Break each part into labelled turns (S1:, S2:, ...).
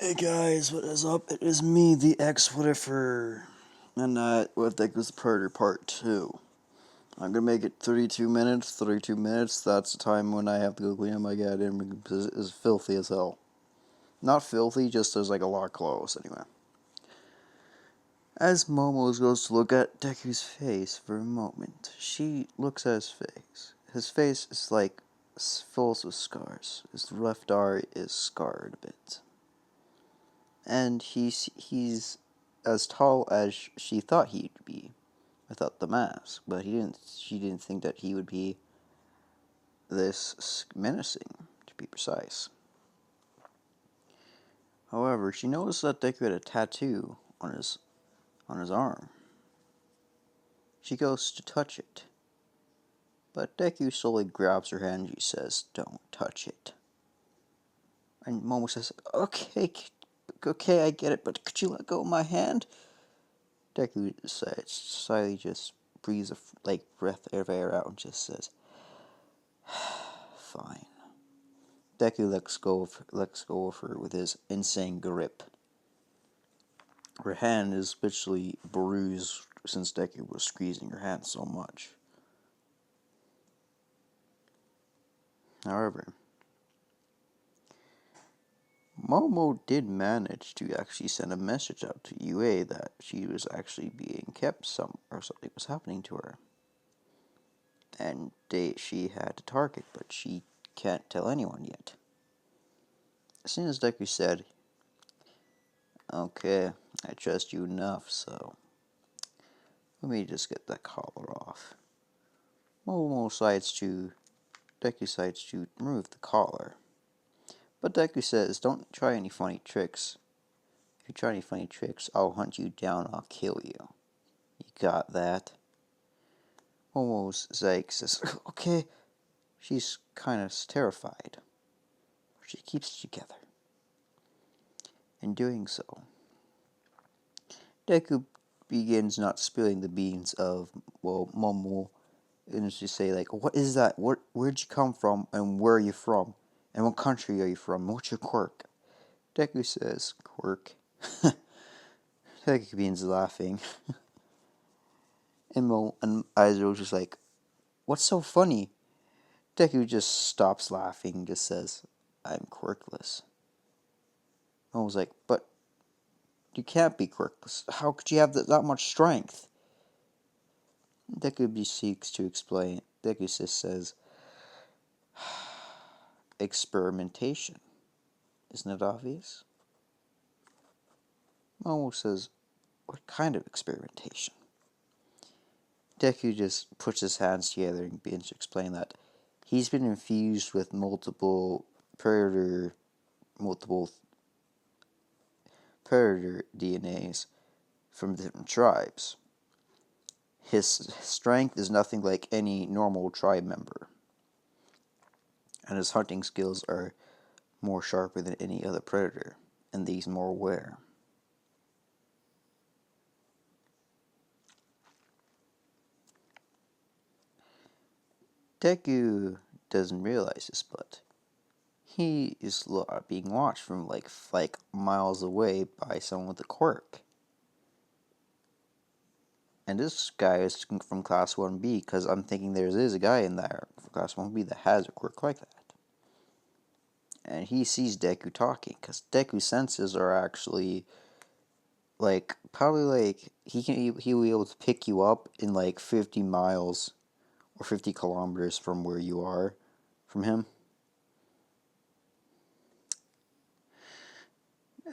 S1: Hey guys, what is up? It is me, the X-Whatever, and what that was the Predator Part 2. I'm gonna make it 32 minutes. 32 minutes, that's the time when I have to go clean up my goddamn room because it is filthy as hell. Not filthy, just there's like a lot of clothes, anyway. As Momo goes to look at Deku's face for a moment, she looks at his face. His face is like full of scars. His left eye is scarred a bit. And he's as tall as she thought he'd be without the mask, but she didn't think that he would be this menacing, to be precise. However, she noticed that Deku had a tattoo on his arm. She goes to touch it, but Deku slowly grabs her hand and she says, "Don't touch it." And Momo says, okay, I get it, but could you let go of my hand?" Deku slightly just breathes a breath of air out and just says, "Fine." Deku lets go of her with his insane grip. Her hand is literally bruised since Deku was squeezing her hand so much. However, Momo did manage to actually send a message out to UA that she was actually being kept or something was happening to her. And she had a target, but she can't tell anyone yet. As soon as Deku said, "Okay, I trust you enough, so let me just get that collar off." Deku decides to remove the collar. But Deku says, "Don't try any funny tricks. If you try any funny tricks, I'll hunt you down and I'll kill you. You got that?" Says, "Okay." She's kind of terrified. She keeps it together. In doing so, Deku begins not spilling the beans of, Momo. And she say, like, "What is that? Where'd you come from? And where are you from? And what country are you from? What's your quirk?" Deku says, "Quirk." Deku begins laughing. And Aizuro's just like, "What's so funny?" Deku just stops laughing and just says, "I'm quirkless." Momo's like, "But you can't be quirkless. How could you have that much strength?" Deku seeks to explain. Deku just says, "Experimentation. Isn't it obvious?" Momo says, "What kind of experimentation?" Deku just puts his hands together and begins to explain that he's been infused with multiple multiple predator DNAs from different tribes. His strength is nothing like any normal tribe member, and his hunting skills are more sharper than any other predator, and these more aware. Deku doesn't realize this, but he is being watched from like miles away by someone with a quirk. And this guy is from Class 1B, because I'm thinking there is a guy in there from Class 1B that has a quirk like that. And he sees Deku talking, because Deku's senses are actually, he will be able to pick you up in, 50 miles, or 50 kilometers from where you are, from him.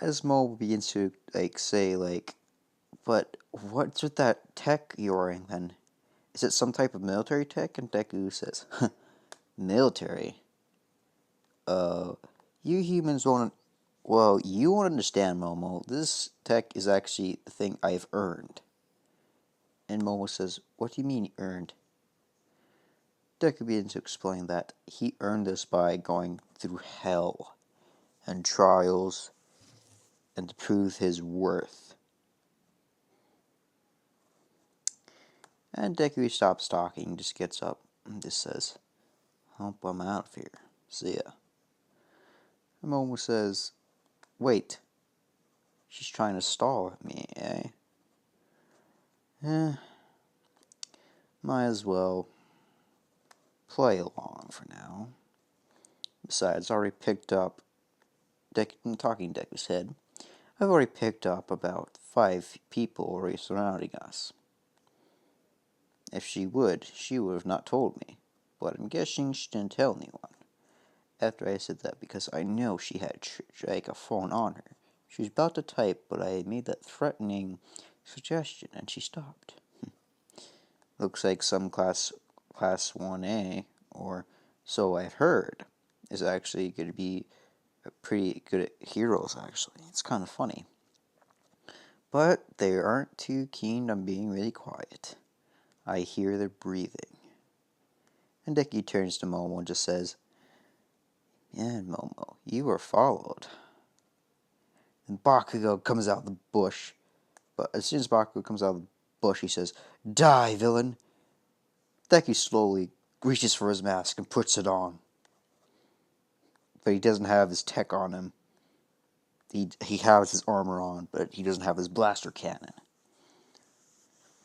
S1: As Mo begins to, say, "But what's with that tech you're wearing, then? Is it some type of military tech?" And Deku says, "Military? You humans won't... Well, you won't understand, Momo. This tech is actually the thing I've earned." And Momo says, "What do you mean earned?" Deku begins to explain that he earned this by going through hell and trials and to prove his worth. And Deku stops talking, just gets up and just says, "Hope I'm out of here. See ya." And Momo says, "Wait, She's trying to stall me, eh? Eh, might as well play along for now. Besides, I already picked up talking Deku's head. I've already picked up about 5 people already surrounding us. If she would have not told me. But I'm guessing she didn't tell anyone. After I said that, because I know she had a phone on her. She was about to type, but I made that threatening suggestion, and she stopped. Looks like some class 1A, or so I've heard, is actually going to be pretty good at heroes, actually. It's kind of funny. But they aren't too keen on being really quiet. I hear their breathing. And Deku turns to Momo and just says, "Yeah, Momo, you were followed." And Bakugo comes out of the bush. But as soon as Bakugo comes out of the bush, he says, "Die, villain!" Deku slowly reaches for his mask and puts it on. But he doesn't have his tech on him. He has his armor on, but he doesn't have his blaster cannon.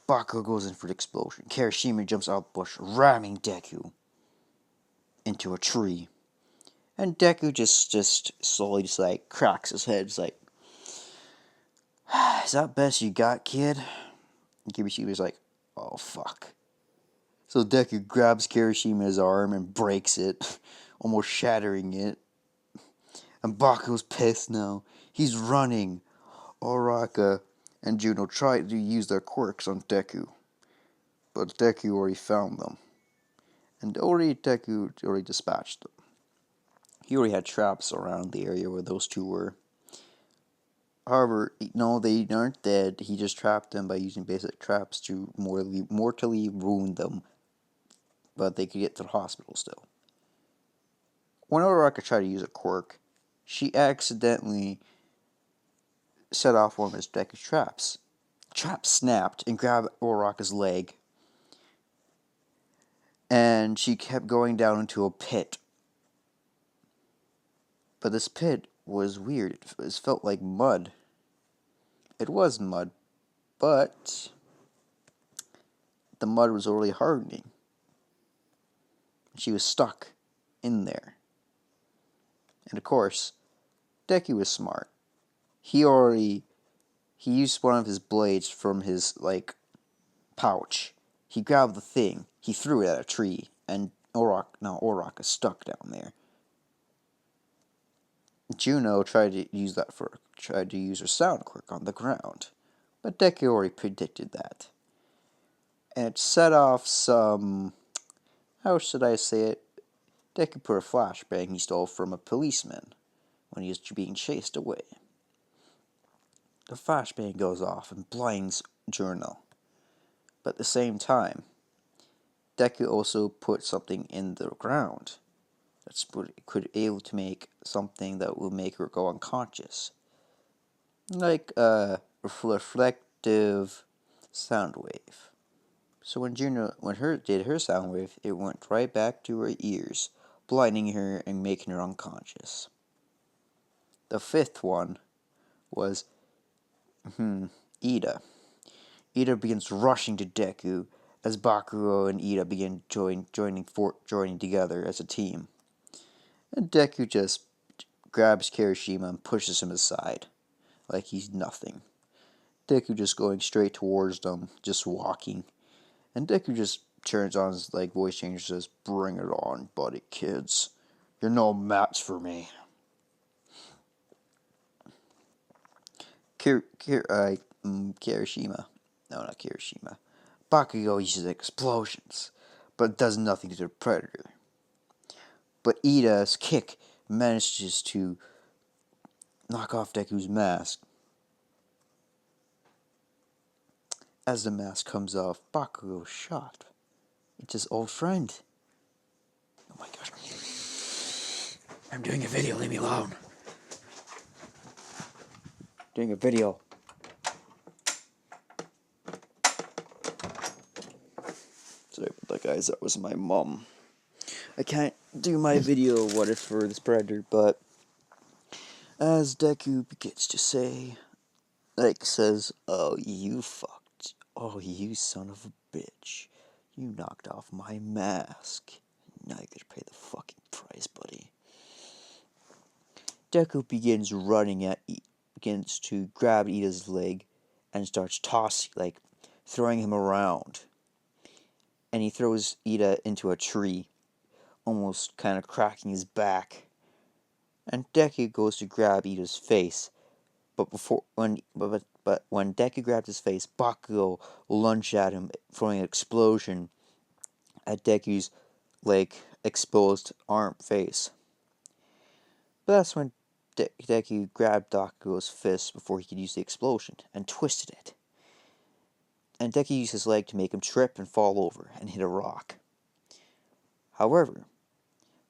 S1: Bakugo goes in for the explosion. Kirishima jumps out of the bush, ramming Deku into a tree. And Deku just slowly cracks his head. It's like, "Is that best you got, kid?" And Kirishima's like, "Oh, fuck." So Deku grabs Kirishima's arm and breaks it, almost shattering it. And Bakugo's pissed now. He's running. Oraka and Juno try to use their quirks on Deku, but Deku already found them. And Deku already dispatched them. He already had traps around the area where those two were. However, no, they aren't dead. He just trapped them by using basic traps to mortally wound them, but they could get to the hospital still. When Oraka tried to use a quirk, she accidentally set off one of his Deku's traps. Trap snapped and grabbed Oraka's leg, and she kept going down into a pit. But this pit was weird. It felt like mud. It was mud, but the mud was already hardening. She was stuck in there. And of course, Deku was smart. He used one of his blades from his, pouch. He grabbed the thing, he threw it at a tree, and Oraka is stuck down there. Juno tried to use her sound quirk on the ground, but Deku already predicted that. And it set off some, how should I say it? Deku put a flashbang he stole from a policeman when he was being chased away. The flashbang goes off and blinds Juno. But at the same time, Deku also put something in the ground could able to make something that will make her go unconscious, like a reflective sound wave. So when Juno did her sound wave, it went right back to her ears, blinding her and making her unconscious. The 5th one was Ida. Ida begins rushing to Deku as Bakugo and Ida begin joining together as a team. And Deku just grabs Kirishima and pushes him aside, like he's nothing. Deku just going straight towards them, just walking. And Deku just turns on his voice changer and says, "Bring it on, buddy kids. You're no match for me." Kirishima. No, not Kirishima. Bakugo uses explosions, but does nothing to the Predator. But Ida's kick manages to knock off Deku's mask. As the mask comes off, Bakugo's shot. It's his old friend. Oh my gosh. I'm doing a video, leave me alone. Doing a video. Sorry about that, guys. That was my mom. I can't do my video for this Predator, but as Deku begins to say, like says, "Oh, you fucked. Oh, you son of a bitch. You knocked off my mask. Now you gotta pay the fucking price, buddy." Deku begins to grab Ida's leg and starts tossing, like throwing him around. And he throws Ida into a tree, almost kind of cracking his back. And Deku goes to grab Ida's face, but when Deku grabbed his face, Bakugo lunged at him, throwing an explosion at Deku's like exposed arm face. But that's when Deku grabbed Bakugo's fist before he could use the explosion and twisted it. And Deku used his leg to make him trip and fall over and hit a rock. However,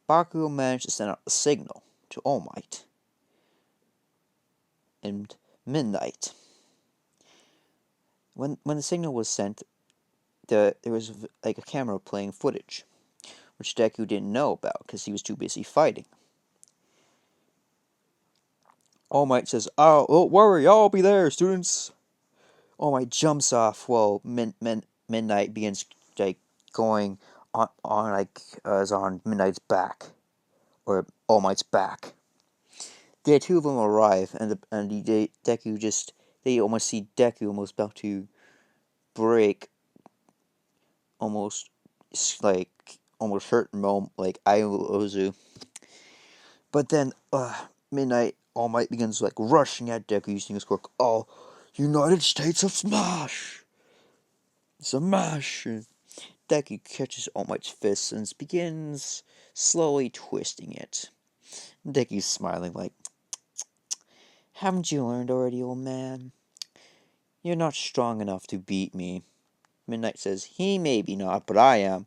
S1: Bakugo managed to send out a signal to All Might and Midnight. When the signal was sent, there was like a camera playing footage, which Deku didn't know about because he was too busy fighting. All Might says, "Oh, don't worry, I'll be there, students." All Might jumps off while Midnight begins like going on like is on Midnight's back or All Might's back. The two of them arrive, and Deku just they almost see Deku almost about to break, almost like almost hurt like Ozu. But then Midnight All Might begins like rushing at Deku using his quirk. Oh, United States of Smash! Smash! Deku catches All Might's fist and begins slowly twisting it. Deku's smiling like, "Haven't you learned already, old man? You're not strong enough to beat me." Midnight says, "He may be not, but I am."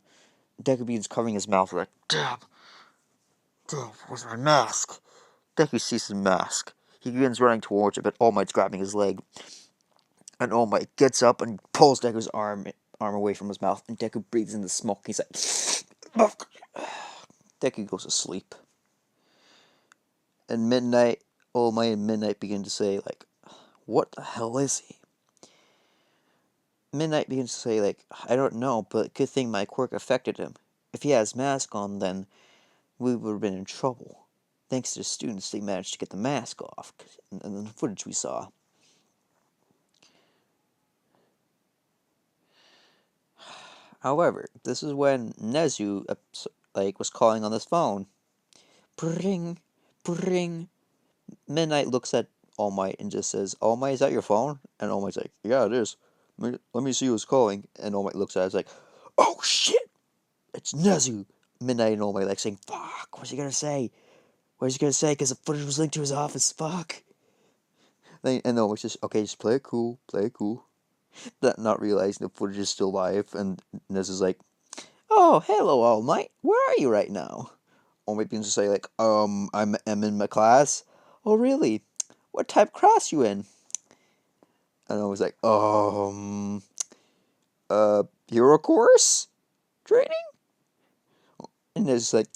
S1: Deku begins covering his mouth like, damn, where's my mask? Deku sees his mask. He begins running towards it, but All Might's grabbing his leg. And All Might gets up and pulls Deku's arm away from his mouth, and Deku breathes in the smoke. He's like, Deku goes to sleep. And Midnight, All Might and Midnight begin to say, like, what the hell is he? Midnight begins to say, like, I don't know, but good thing my quirk affected him. If he had his mask on, then we would have been in trouble. Thanks to the students, they managed to get the mask off, and the footage we saw. However, this is when Nezu, was calling on his phone. Bring, bring. Midnight looks at All Might and just says, "All Might, is that your phone?" And All Might's like, "Yeah, it is. Let me see who's calling." And All Might looks at it and is like, "Oh shit! It's Nezu!" Midnight and All Might like saying, "Fuck, what's he gonna say? What's he gonna say?" Because the footage was linked to his office. Fuck. And All Might's just, okay, just play it cool, play it cool. Not realizing the footage is still live, and Nezu's like, "Oh, hello, All Might. Where are you right now?" All Might begins to say, like, I'm in my class." "Oh, really? What type of class you in?" And I was like, hero course? Training? And it's like,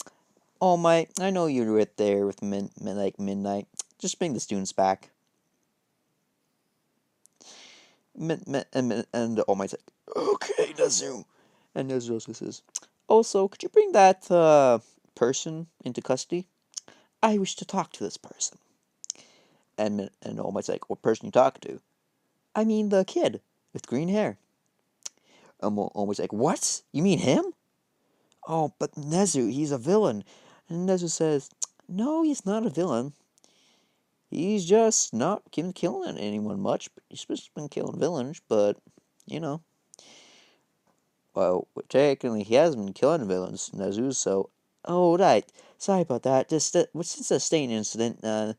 S1: "Oh, my, I know you're right there with Midnight. Just bring the students back." And All Might's like, "Okay, Nezu." And Nezu also says, "Also, could you bring that, person into custody? I wish to talk to this person." And All Might's like, "What person you talking to?" "I mean the kid with green hair." All Might's like, "What? You mean him?" "Oh, but Nezu, he's a villain." And Nezu says, "No, he's not a villain. He's just not killing anyone much. He's just been killing villains, but, you know. Well, technically, he hasn't been killing villains, Nezu, so." "Oh, right. Sorry about that. Just, since the stain incident, not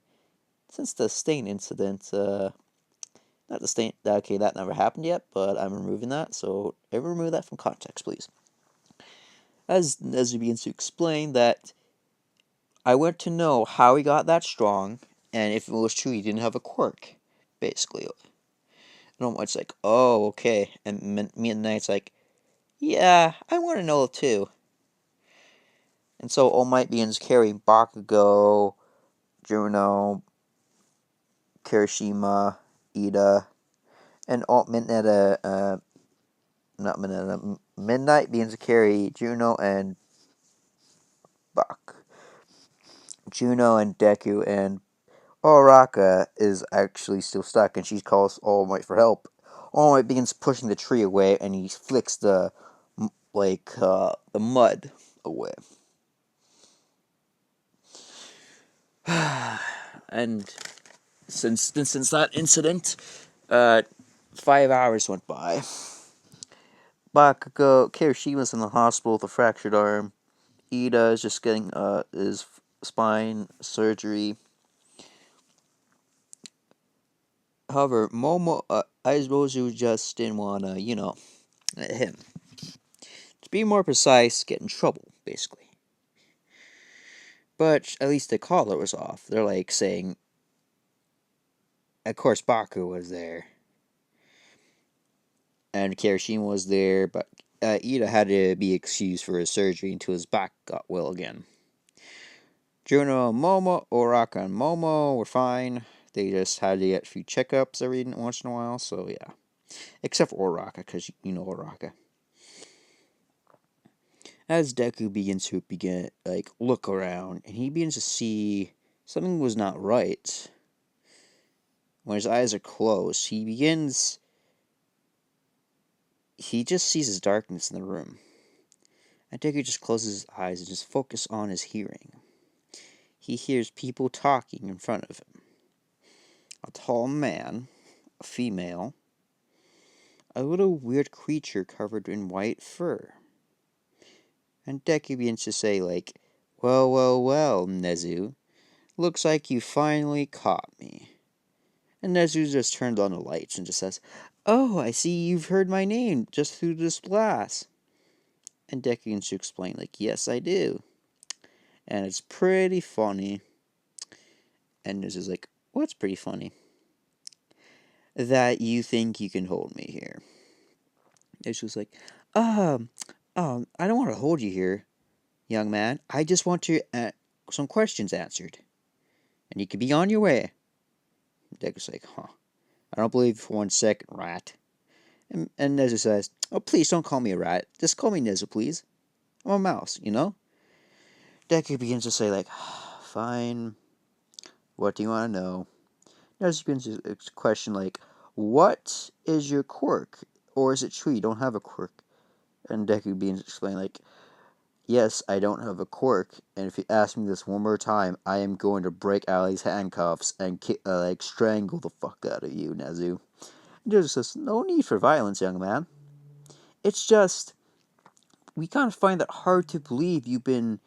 S1: the stain, okay, that never happened yet, but I'm removing that, so remove that from context, please." As Nezu begins to explain that I want to know how he got that strong, and if it was true he didn't have a quirk, basically. And All Might's like, "Oh, okay." And Midnight's like, "Yeah, I want to know too." And so All Might begins carrying Bakugo, Juno, Kirishima, Ida, and all Mineta, not Mineta, Midnight begins to carry Juno and Buck. Juno and Deku, and Oraka is actually still stuck, and she calls All Might for help. All Might begins pushing the tree away, and he flicks the the mud away. And since that incident, 5 hours went by. Bakugo, Kirishima's in the hospital with a fractured arm. Ida is just getting his spine surgery. However, Momo, Aizuozu just didn't wanna, him. To be more precise, get in trouble, basically. But at least the collar was off. They're like saying, of course, Baku was there. And Kirishima was there, but Ida had to be excused for his surgery until his back got well again. Juno and Momo, Oraka and Momo were fine. They just had to get a few checkups every once in a while, so yeah. Except for Oraka, because you know Oraka. As Deku begins to look around, and he begins to see something was not right. When his eyes are closed, he just sees his darkness in the room. And Deku just closes his eyes and just focuses on his hearing. He hears people talking in front of him. A tall man, a female, a little weird creature covered in white fur. And Deku begins to say, well, well, well, Nezu. Looks like you finally caught me. And Nezu just turns on the lights and just says, oh, I see you've heard my name just through this glass. And Deku begins to explain, yes, I do. And it's pretty funny. And Nezu's like, what's pretty funny? That you think you can hold me here. Nezu's like, I don't want to hold you here, young man. I just want some questions answered. And you can be on your way. Deku's like, I don't believe for 1 second, rat. And Nezu says, oh, please don't call me a rat. Just call me Nezu, please. I'm a mouse, you know? Deku begins to say, fine. What do you want to know? Nezu begins to question, what is your quirk? Or is it true you don't have a quirk? And Deku begins to explain, yes, I don't have a quirk, and if you ask me this one more time, I am going to break Ali's handcuffs and strangle the fuck out of you, Nezu. And Nezu says, no need for violence, young man. It's just, we kind of find that hard to believe you've been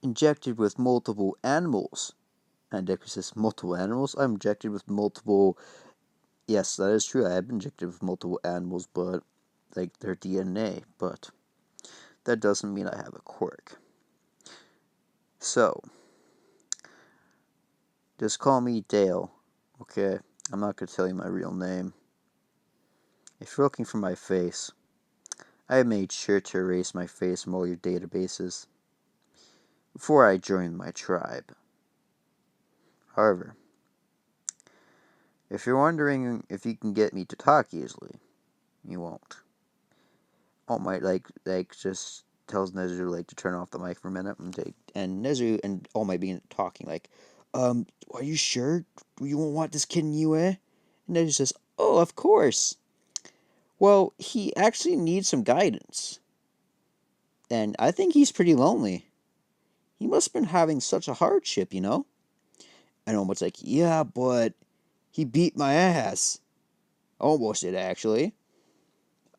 S1: injected with multiple animals. And Deku says, multiple animals? I'm injected with multiple... Yes, that is true, I have been injected with multiple animals, but, their DNA, but that doesn't mean I have a quirk. So, just call me Dale, okay? I'm not going to tell you my real name. If you're looking for my face, I made sure to erase my face from all your databases before I joined my tribe. However, if you're wondering if you can get me to talk easily, you won't. All Might just tells Nezu to turn off the mic for a minute and Nezu and All Might begin talking are you sure you won't want this kid in UA? And Nezu says, oh, of course. Well, he actually needs some guidance. And I think he's pretty lonely. He must have been having such a hardship, you know? And All Might's like, yeah, but he beat my ass. Almost did, actually.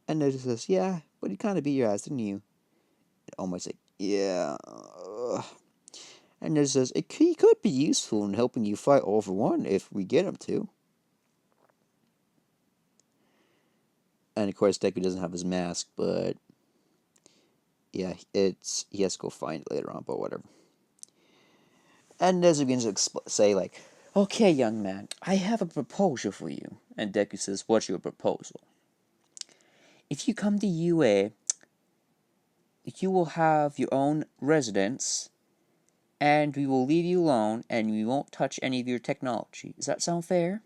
S1: And Nezu says, yeah, but he kind of beat your ass, didn't you? And All Might's like, yeah. And Nezu says, he could be useful in helping you fight All for One if we get him to. And of course, Deku doesn't have his mask, but yeah, he has to go find it later on, but whatever. And Nezu begins to say, okay, young man, I have a proposal for you. And Deku says, what's your proposal? If you come to UA, you will have your own residence, and we will leave you alone, and we won't touch any of your technology. Does that sound fair?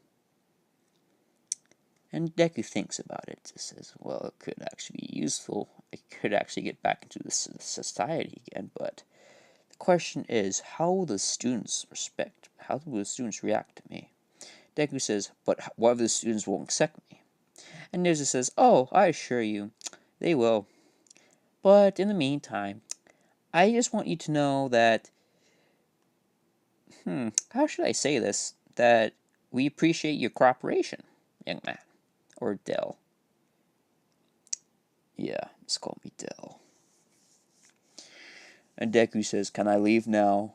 S2: And Deku thinks about it. It says, well, it could actually be useful. It could actually get back into the society again. But the question is, how will the students how will the students react to me? Deku says, but what if the students won't accept me? And Nezuko says, oh, I assure you, they will. But in the meantime, I just want you to know that, how should I say this? That we appreciate your cooperation, young man. Or Dell. Yeah, just call me Dell. And Deku says, can I leave now?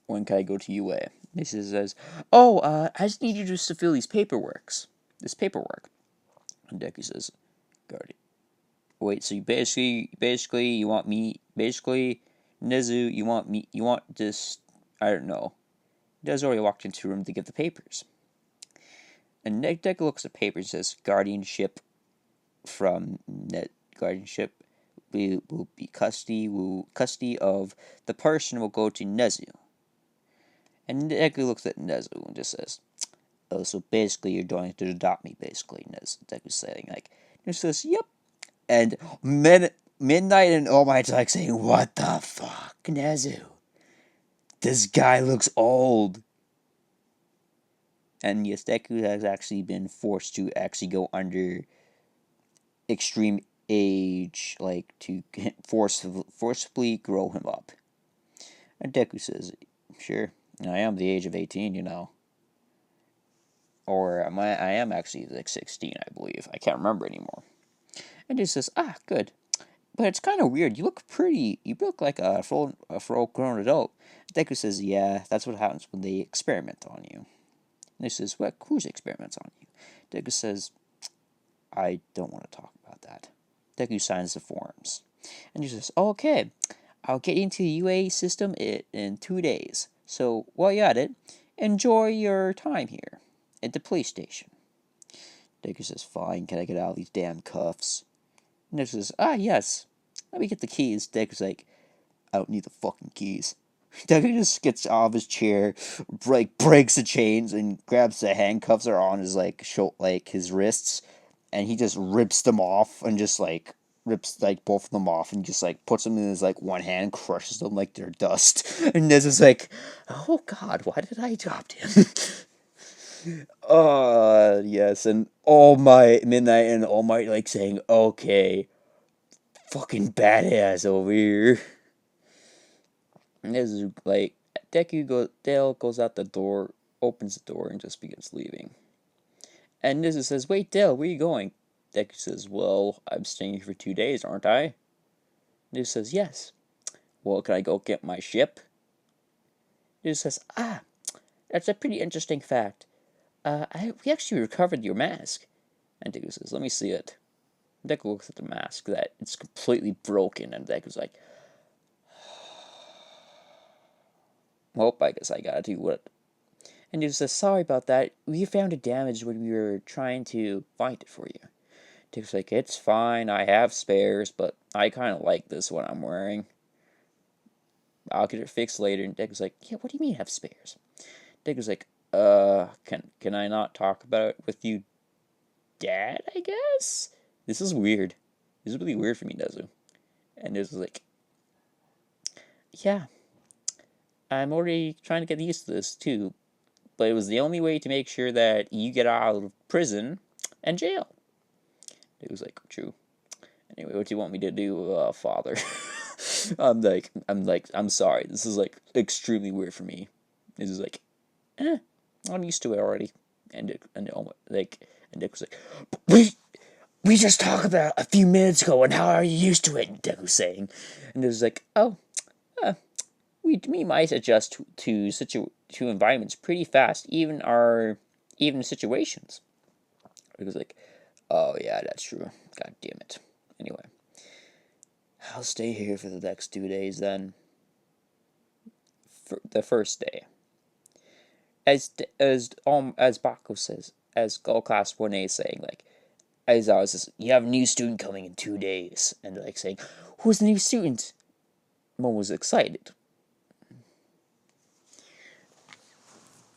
S2: When can I go to UA? He says, oh, I just need you just to fill these paperworks. This paperwork. And Deku says, Guardian. Wait, so you basically, you want me, basically, Nezu, you want this, I don't know. Dezu already walked into the room to get the papers. And Deku looks at the papers and says, guardianship from net guardianship will be custody of the person will go to Nezu. And Deku looks at Nezu and just says, oh, so basically you're going to adopt me, basically, Deku's saying, like, Nezu says, yep. And Midnight and All Might's like saying, what the fuck, Nezu? This guy looks old. And yes, Deku has actually been forced to actually go under extreme age, like, to forcibly grow him up. And Deku says, sure, I am the age of 18, you know. Or I am actually like 16, I believe. I can't remember anymore. And he says, ah, good. But it's kind of weird. You look pretty. You look like a full grown adult. Deku says, yeah, that's what happens when they experiment on you. And he says, what? Whose experiments on you? Deku says, I don't want to talk about that. Deku signs the forms. And he says, okay, I'll get into the UA system in 2 days. So while you're at it, enjoy your time here at the police station. Deku says, fine, can I get out of these damn cuffs? And Deku says, ah, yes. Let me get the keys. Deku's like, I don't need the fucking keys. Deku just gets off his chair, breaks the chains, and grabs the handcuffs that are on his his wrists, and he just rips them off and just rips both of them off and just puts them in his one hand, crushes them like they're dust. And this is like, oh god, why did I adopt him? Yes, and All Might Midnight and All Might saying, okay, fucking badass over here. And this is Dale goes out the door, opens the door, and just begins leaving. And Nizu says, wait, Dale, where are you going? Deku says, well, I'm staying here for 2 days, aren't I? Nizu says, yes. Well, can I go get my ship? Nizu says, ah, that's a pretty interesting fact. We actually recovered your mask. And Deku says, let me see it. Deku looks at the mask, that it's completely broken, and Deku's like, well, I guess I gotta do what. And he says, sorry about that. We found it damaged when we were trying to find it for you. Deku's like, it's fine. I have spares, but I kind of like this one I'm wearing. I'll get it fixed later. And Deku's like, yeah, what do you mean you have spares? Deku's like, can I not talk about it with you, Dad, I guess? This is weird. This is really weird for me, Nezu. And Nezu's like, yeah, I'm already trying to get used to this, too. But it was the only way to make sure that you get out of prison and jail. It was like, true. Anyway, what do you want me to do, father? I'm sorry. This is extremely weird for me. This is I'm used to it already. And Dick was like, we just talked about a few minutes ago, and how are you used to it? And Dick was saying, and it was like, oh, we might adjust to environments pretty fast, even situations. It was like, oh yeah, that's true. God damn it. Anyway, I'll stay here for the next 2 days then. For the first day, as Baco says, as Gold Class 1A is saying, as I was just, you have a new student coming in 2 days, and saying, who's the new student? Mom was excited.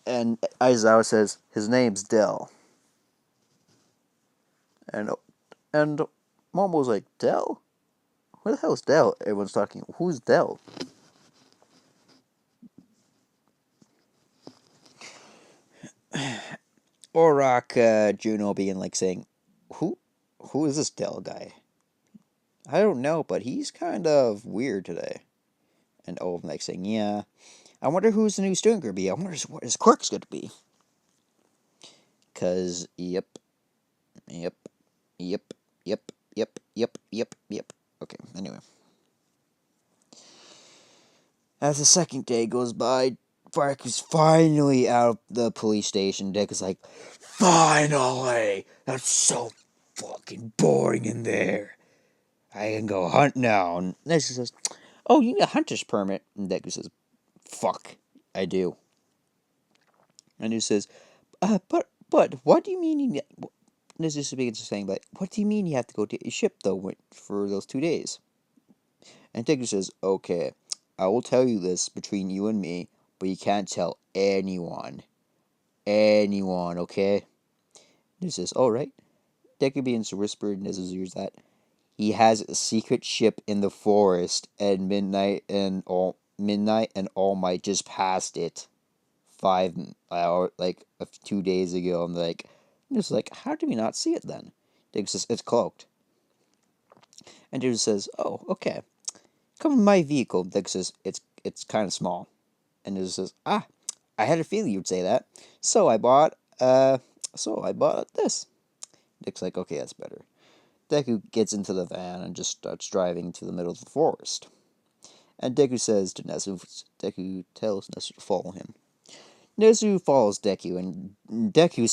S1: And Aizawa says, his name's Dell. And and Momo's like, Dell? Who the hell's Dell? Everyone's talking. Who's Dell?
S2: Or Rock Juno being like saying, "Who, who is this Dell guy? I don't know, but he's kind of weird today." And Old like saying, "Yeah, I wonder who's the new student gonna be. I wonder what his quirk's gonna be." Cause yep, yep, yep. Okay, anyway. As the second day goes by, Fark is finally out of the police station. Dick is like, "Finally! That's so fucking boring in there. I can go hunt now." And Nessie says, "Oh, you need a hunter's permit." And Deku says, "Fuck, I do." And he says, but what do you mean you need... Nessie begins saying, "But what do you mean you have to go to a ship, though, for those 2 days?" And Deku says, "Okay, I will tell you this between you and me, but you can't tell anyone. Anyone, okay?" He says, "Alright." Deku begins to whisper in Nezu's ears that he has a secret ship in the forest, and Midnight and All Might just passed it 5 hours, like 2 days ago. And like, just like, how do we not see it then? Deku says, "It's cloaked." And Deku says, "Oh, okay. Come in my vehicle." Deku says, "It's kind of small." And Deku says, "Ah, I had a feeling you'd say that. So I bought this." Dick's like, "Okay, that's better." Deku gets into the van and just starts driving to the middle of the forest. And Deku tells Nezu to follow him. Nezu follows Deku, and Nezu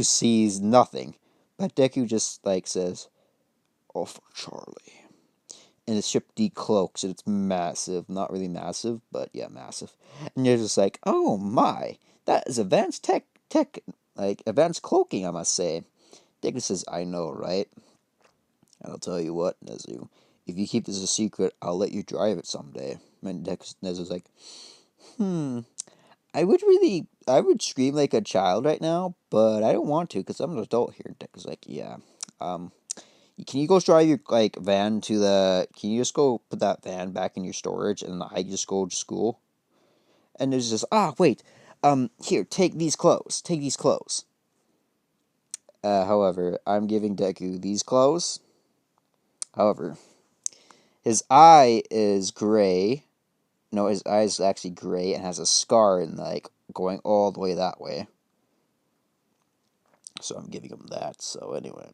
S2: sees nothing. But Deku just, like, says, "Oh, for Charlie." And the ship decloaks, and it's massive. Not really massive, but yeah, massive. And you're just like, "Oh my, that is advanced advanced cloaking, I must say." Deku says, "I know, right? And I'll tell you what, Nezu, if you keep this a secret, I'll let you drive it someday." And Nezu's like, I would scream like a child right now, but I don't want to because I'm an adult here. And Deku's like, "Yeah, um, can you go drive your van to the? Can you just go put that van back in your storage and I just go to school?" And there's just, wait, here, take these clothes. Take these clothes. However, I'm giving Deku these clothes. However, his eye is gray. No, his eye is actually gray and has a scar and like going all the way that way. So I'm giving him that. So anyway,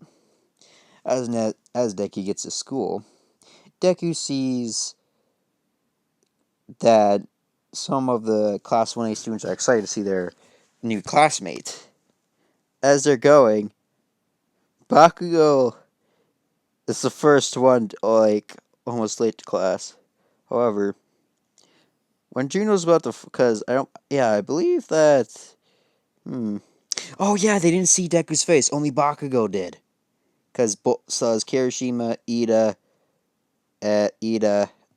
S2: as Deku gets to school, Deku sees that some of the Class 1A students are excited to see their new classmate. As they're going, Bakugo is the first one, like, almost late to class. However, when Juno's about to, because I don't, yeah, I believe that, oh yeah, they didn't see Deku's face, only Bakugo did. Because saws Kirishima, Ida,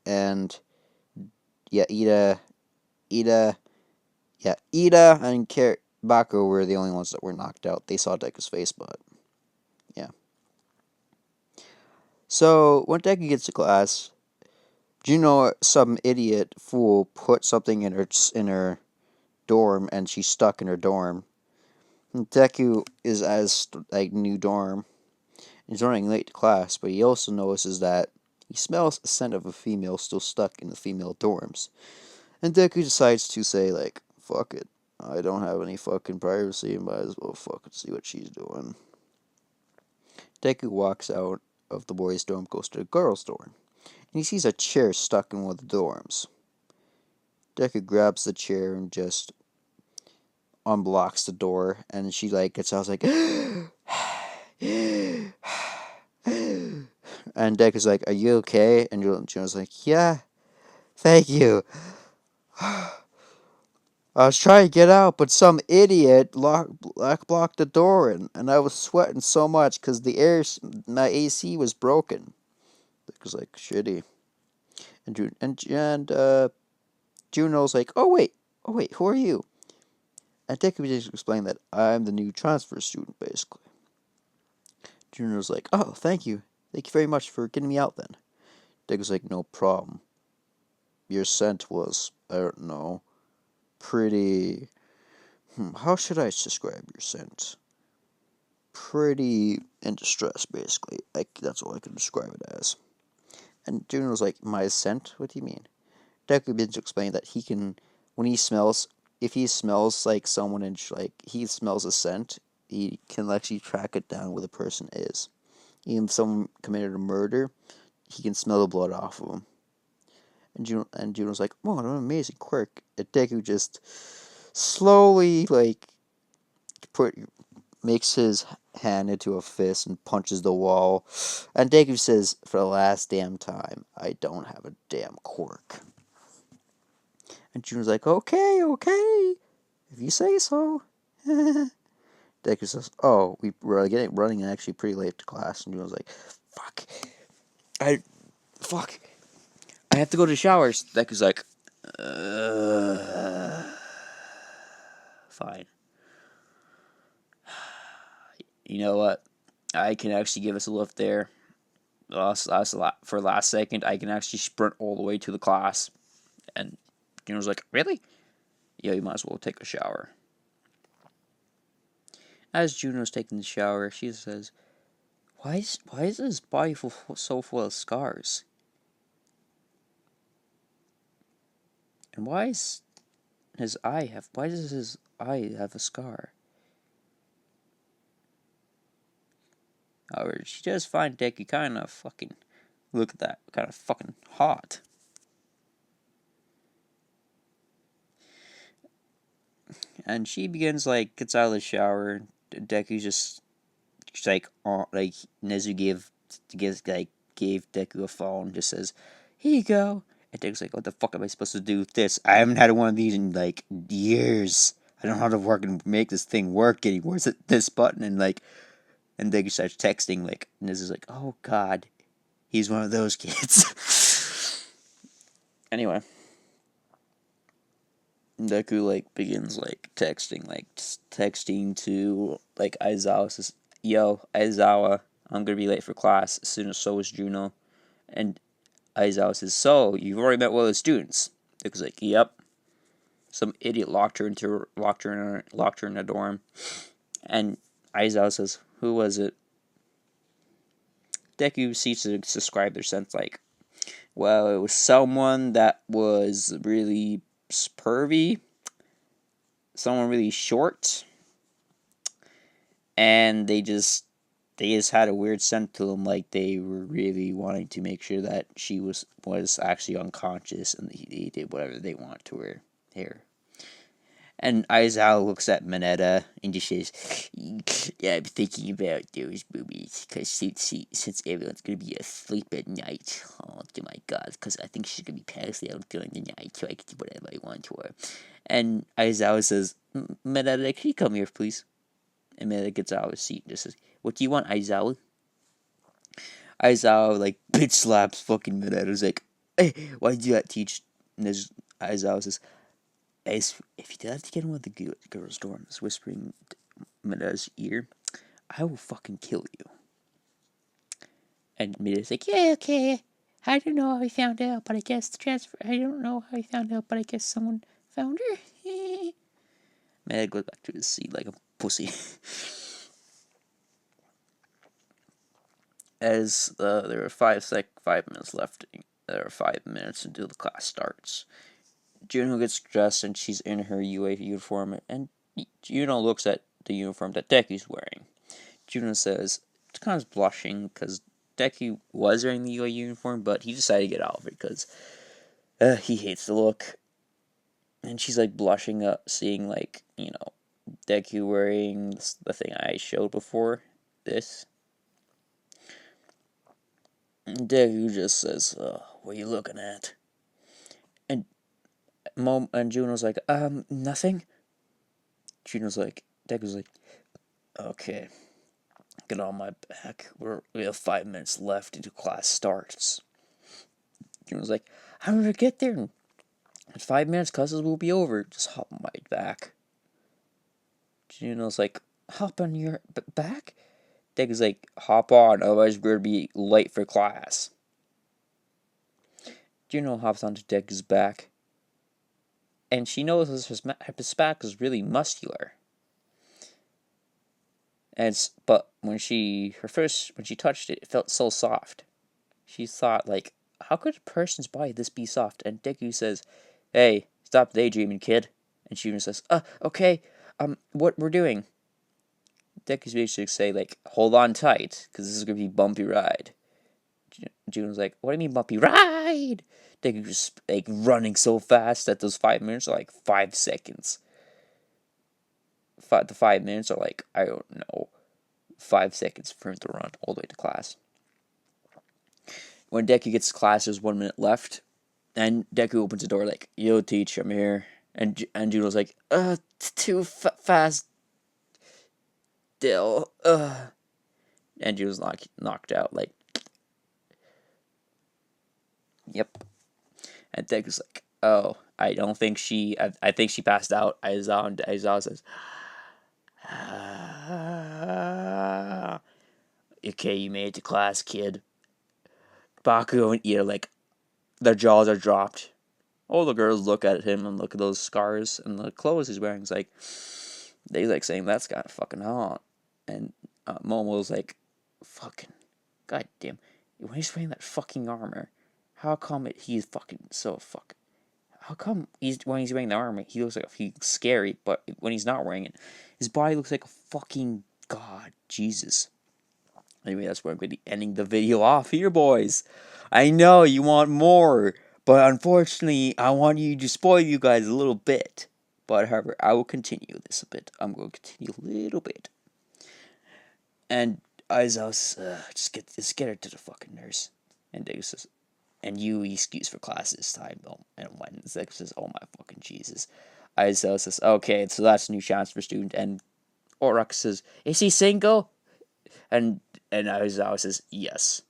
S2: and, yeah, Ida, Ida and Bakugo were the only ones that were knocked out. They saw Deku's face, but, yeah. So, when Deku gets to class, Juno, some idiot fool, put something in her dorm, and she's stuck in her dorm. And Deku is at his new dorm. He's running late to class, but he also notices that he smells a scent of a female still stuck in the female dorms. And Deku decides to say, like, fuck it. I don't have any fucking privacy, might as well fucking see what she's doing. Deku walks out of the boys' dorm, goes to the girls' dorm, and he sees a chair stuck in one of the dorms. Deku grabs the chair and just unblocks the door, and she like gets out like and Deku's like, "Are you okay?" And Juno's like, "Yeah, thank you. I was trying to get out, but some idiot blocked the door, and I was sweating so much because my AC was broken." Deku's like, "Shitty." And Juno's like, oh wait, who are you?" And Deku just explained that I'm the new transfer student, basically.
S1: Juno's like, oh, thank you. Thank you very much for getting me out then. Deku's like, no problem. Your scent was, I don't know, pretty. How should I describe your scent? Pretty in distress, basically. That's all I can describe it as. And Juno's like, my scent? What do you mean? Deku begins to explain that he can, when he smells, if he smells like someone and like he smells a scent, he can actually track it down where the person is. Even if someone committed a murder, he can smell the blood off of them. And Juno's like, "Oh, what an amazing quirk!" And Deku just slowly put makes his hand into a fist and punches the wall. And Deku says, "For the last damn time, I don't have a damn quirk." And Juno's like, "Okay, okay, if you say so." Deku says, "Oh, we're running actually pretty late to class." And Juno's like, "Fuck, I fuck, I have to go to the showers." Deku's like, "Fine. You know what? I can actually give us a lift there. For last second, I can actually sprint all the way to the class." And Juno's like, "Really? Yeah, you might as well take a shower." As Juno's taking the shower, she says, why is his body so full of scars? And why does his eye have a scar?" However, she does find Deku kind of fucking, look at that, kind of fucking hot. And she begins, gets out of the shower. Deku's just, she's like Nezu gave Deku a phone, just says, "Here you go." And Deku's like, "What the fuck am I supposed to do with this? I haven't had one of these in years. I don't know how to work and make this thing work anymore. Where's this button?" And Deku starts texting, Nezu's like, "Oh god, he's one of those kids." Anyway, Deku begins texting to Aizawa, says, "Yo, Aizawa, I'm gonna be late for class. As soon as so is Juno." And Aizawa says, "So you've already met one of the students?" Deku's like, "Yep." Some idiot locked her in a dorm. And Aizawa says, "Who was it?" Deku seems to describe their sense well, it was someone that was really pervy, someone really short, and they just had a weird scent to them, like they were really wanting to make sure that she was actually unconscious, and they did whatever they want to her hair. And Aizawa looks at Mineta and just says, "Yeah, I'm thinking about those movies, because since everyone's going to be asleep at night, oh my god, because I think she's going to be passed out during the night, so I can do whatever I want to her." And Aizawa says, "Mineta, can you come here, please?" And Mineta gets out of his seat and just says, "What do you want, Aizawa?" Aizawa, bitch slaps fucking Mineta. He's like, "Hey, why did you not teach?" And Aizawa says, "If you have to get in with the girls' dorms," whispering Mineta's ear, "I will fucking kill you." And Mineta's like, "Yeah, okay. I don't know how he found out, but I guess the transfer. I don't know how he found out, but I guess someone found her." Mineta goes back to his seat like a pussy. As there are 5 minutes left, there are 5 minutes until the class starts. Juno gets dressed and she's in her UA uniform, and Juno looks at the uniform that Deku's wearing. Juno says, it's kind of blushing because Deku was wearing the UA uniform, but he decided to get out of it because he hates the look. And she's blushing up, seeing Deku wearing the thing I showed before this. And Deku just says, "What are you looking at?" And Juno's like, nothing." Deku's like, "Okay, get on my back. We have 5 minutes left until class starts." Juno's like, "I'm gonna get there in 5 minutes. Classes will be over. Just hop on my back." Juno's like, "Hop on your back?"
S2: Deku's like, hop on, otherwise we're gonna be late for class. Juno hops onto Deku's back, and she notices his back is really muscular. But when she touched it, it felt so soft. She thought like, how could a person's body this be soft? And Deku says, "Hey, stop daydreaming, kid." And Juno says, okay, what we're doing?" Deku's basically say like, "Hold on tight, because this is gonna be a bumpy ride." Juno's like, "What do you mean bumpy ride?" Deku just like running so fast that those 5 minutes are like 5 seconds. The 5 minutes are like, I don't know, 5 seconds for him to run all the way to class. When Deku gets to class, there's 1 minute left, and Deku opens the door like, "Yo, teach, I'm here." And Juno's like, too fast, Dill. And Juno's knocked out. Like, yep. And Deku's like, "Oh, I don't think she. I think she passed out." Aizawa says, "Okay, you made it to class, kid." Bakugo and Ida, like, their jaws are dropped. All the girls look at him and look at those scars and the clothes he's wearing. It's like, they like saying, "That's kind of fucking hot." And Momo's like, "Fucking goddamn, when he's wearing that fucking armor, how come he's fucking so fucking? How come when he's wearing the armor, he looks like he's scary, but when he's not wearing it, his body looks like a fucking god, Jesus." Anyway, that's where I'm going to be ending the video off here, boys. I know you want more, but unfortunately, I want you to spoil you guys a little bit. But however, I will continue this a bit. I'm going to continue a little bit. And Aizawa, just get her to the fucking nurse. And Deku says, "And you excuse for class this time." And when Deku says, "Oh my fucking Jesus." Aizawa says, "Okay, so that's a new chance for student." And Orok says, "Is he single?" And Aizawa says, "Yes."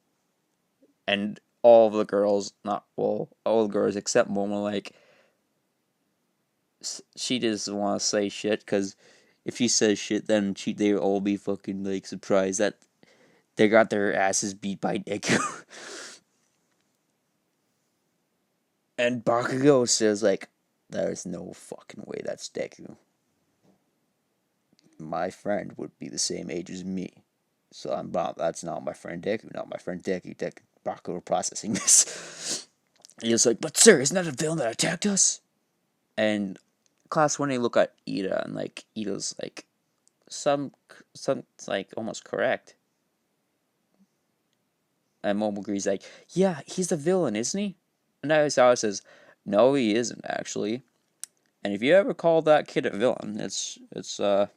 S2: And all the girls, not well, all the girls except Momo, like, she doesn't want to say shit, because if she says shit, then they will all be fucking like surprised that they got their asses beat by Deku. And Bakugo says like, "There's no fucking way that's Deku. My friend would be the same age as me. So that's not my friend Deku, not my friend Deku. Bakugo processing this." And he's like, "But sir, isn't that a villain that attacked us?" And class, when they look at Ida, and like Ida's like, some like almost correct. And Momo agrees like, "Yeah, he's the villain, isn't he?" And Aizawa says, "No, he isn't actually. And if you ever call that kid a villain, it's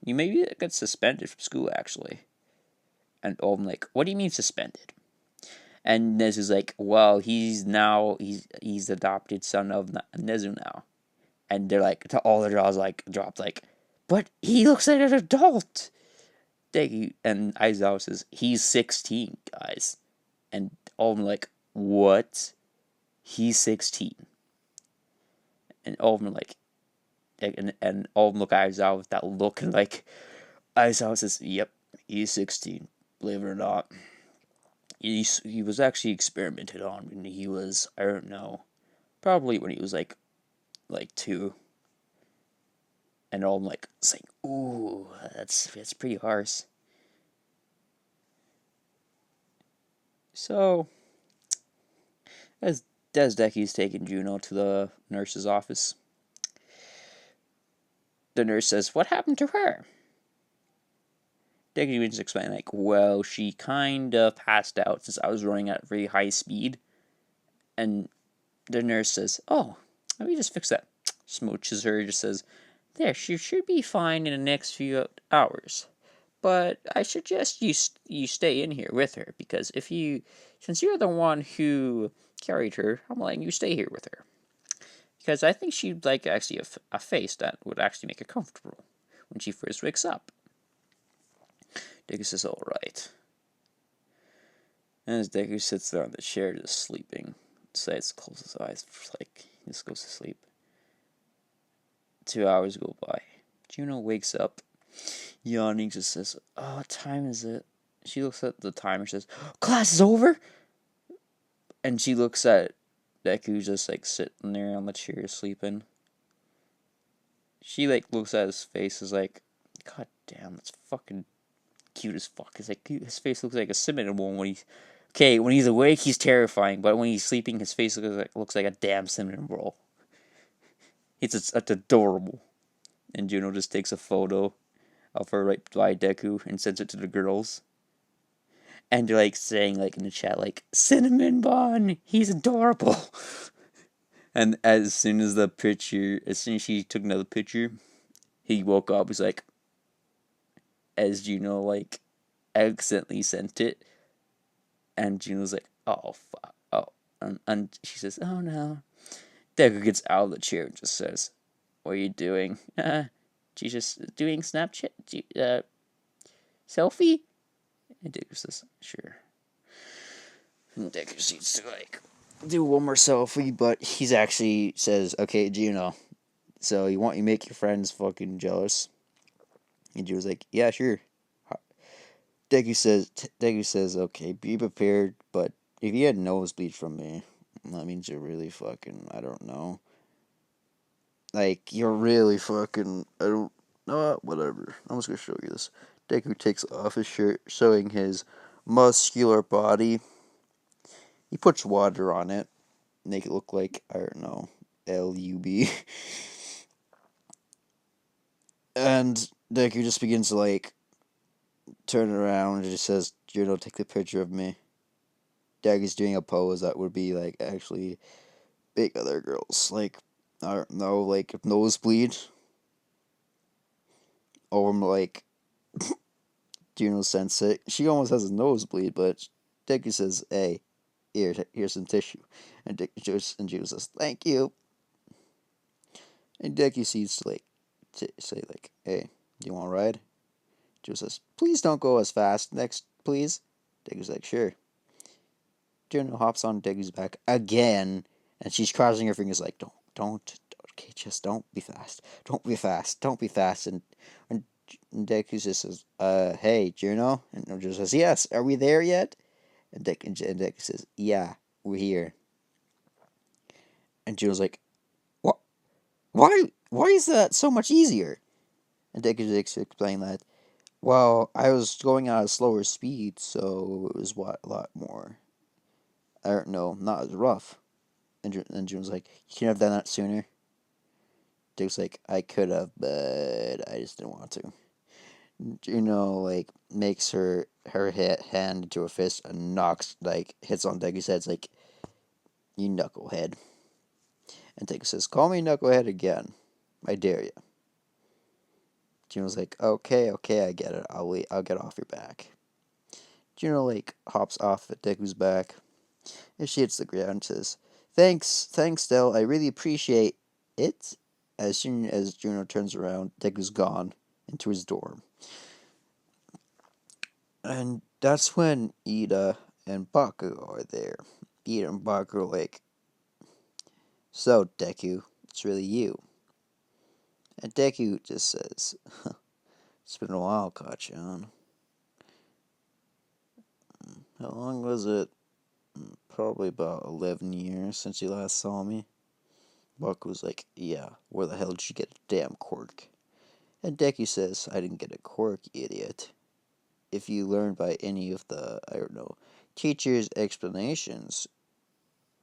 S2: you maybe get suspended from school actually." And I'm like, "What do you mean suspended?" And Nezu's like, "Well, he's adopted son of Nezu now." And they're like, all their jaws like dropped, like, "But he looks like an adult." And Aizawa says, "He's 16, guys." And all of them like, "What? He's 16?" And all of them like, and all of them look at Aizawa with that look, and like, Aizawa says, "Yep, he's 16. Believe it or not, he was actually experimented on when he was, I don't know, probably when he was like 2." And all of them like saying, "Ooh, that's pretty harsh." So as Deku's taking Juno to the nurse's office, the nurse says, "What happened to her?" Deku begins to explain, like, "Well, she kind of passed out since I was running at very high speed." And the nurse says, "Oh, let me just fix that." Smooches her, just says, "There, she should be fine in the next few hours. But I suggest you stay in here with her, because since you're the one who carried her, I'm letting you stay here with her. Because I think she'd like actually a face that would actually make her comfortable when she first wakes up." Deku says, "All right." And as Deku sits there on the chair just sleeping, decides to close his eyes, like, he just goes to sleep. 2 hours go by. Juno wakes up, yawning, just says, "Oh, what time is it?" she looks at the timer. Says, "Class is over." And she looks at Deku just like sitting there on the chair sleeping. She like looks at his face, is like, "God damn, that's fucking cute as fuck." It's like his face looks like a cinnamon roll when he's okay. When he's awake, he's terrifying, but when he's sleeping, his face looks like a damn cinnamon roll. It's adorable. And Juno just takes a photo of her right by Deku and sends it to the girls. And they're like saying like in the chat like cinnamon bun, he's adorable. And as soon as she took another picture, he woke up. He's like, as Juno like accidentally sent it, and Juno's like, "Oh fuck, oh," and she says, "Oh no." Deku gets out of the chair and just says, "What are you doing?" She's just doing Snapchat selfie. And Deku says, "Sure." And Deku proceeds to like do one more selfie, but he's actually says, "Okay, Juno, so you make your friends fucking jealous?" And Juno's like, "Yeah, sure." Deku says, "Okay, be prepared, but if you had nosebleed from me, that means you're really fucking, I don't know. Like, you're really fucking, I don't know, whatever. I'm just gonna show you this." Deku takes off his shirt, showing his muscular body. He puts water on it, make it look like, I don't know, LUB. And Deku just begins to, like, turn around and just says, "Juno, take the picture of me." Daggy's doing a pose that would be like actually big other girls. Like, I don't know, like nosebleed. Or like Juno Sensei. She almost has a nosebleed, but Deku says, "Hey, here's some tissue." And Juno says, "Thank you." And Deku sees to like say like, "Hey, do you want a ride?" Juno says, "Please don't go as fast. Next, please." Deku's like, "Sure." Juno hops on Deku's back again, and she's crossing her fingers like, don't, okay, just don't be fast. Don't be fast. Don't be fast." And Deku just says, "Hey, Juno." And Juno says, "Yes, are we there yet?" And Deku says, "Yeah, we're here." And Juno's like, "What? Why is that so much easier?" And Deku just explained that, "Well, I was going at a slower speed, so it was a lot more, I don't know, not as rough." And June was like, "You couldn't have done that sooner." Duke's like, "I could have, but I just didn't want to." Like, makes her hand into a fist and hits on Deku's head. It's like, "You knucklehead." And Deku says, "Call me knucklehead again. I dare you." Juno's like, "Okay, okay, I get it. I'll get off your back." Juno, like, hops off at Deku's back. And she hits the ground and says, Thanks, Del. I really appreciate it." As soon as Juno turns around, Deku's gone into his dorm. And that's when Ida and Baku are there. Ida and Baku are like, "So, Deku, it's really you." And Deku just says, "It's been a while, Kachan." "How long was it?" "Probably about 11 years since you last saw me." Baku's like, "Yeah, where the hell did you get a damn quirk?" And Deku says, "I didn't get a quirk, idiot. If you learn by any of the, I don't know, teacher's explanations."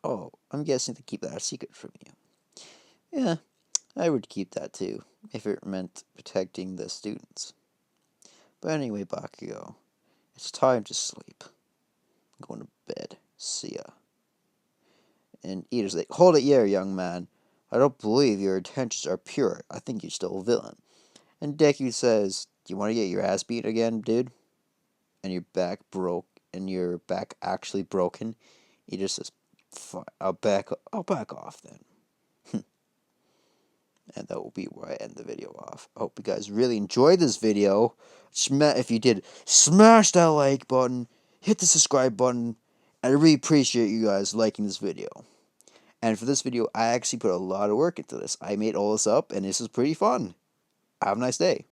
S2: "Oh, I'm guessing they keep that a secret from you." "Yeah, I would keep that too, if it meant protecting the students. But anyway, Bakugo, it's time to sleep. I'm going to bed. See ya." And Ida's like, "Hold it here, young man. I don't believe your intentions are pure. I think you're still a villain." And Deku says, "Do you want to get your ass beat again, dude? And your back actually broken?" He just says, "Fine, I'll back off then." And that will be where I end the video off. I hope you guys really enjoyed this video. If you did, smash that like button, hit the subscribe button. I really appreciate you guys liking this video. And for this video, I actually put a lot of work into this. I made all this up, and this is pretty fun. Have a nice day.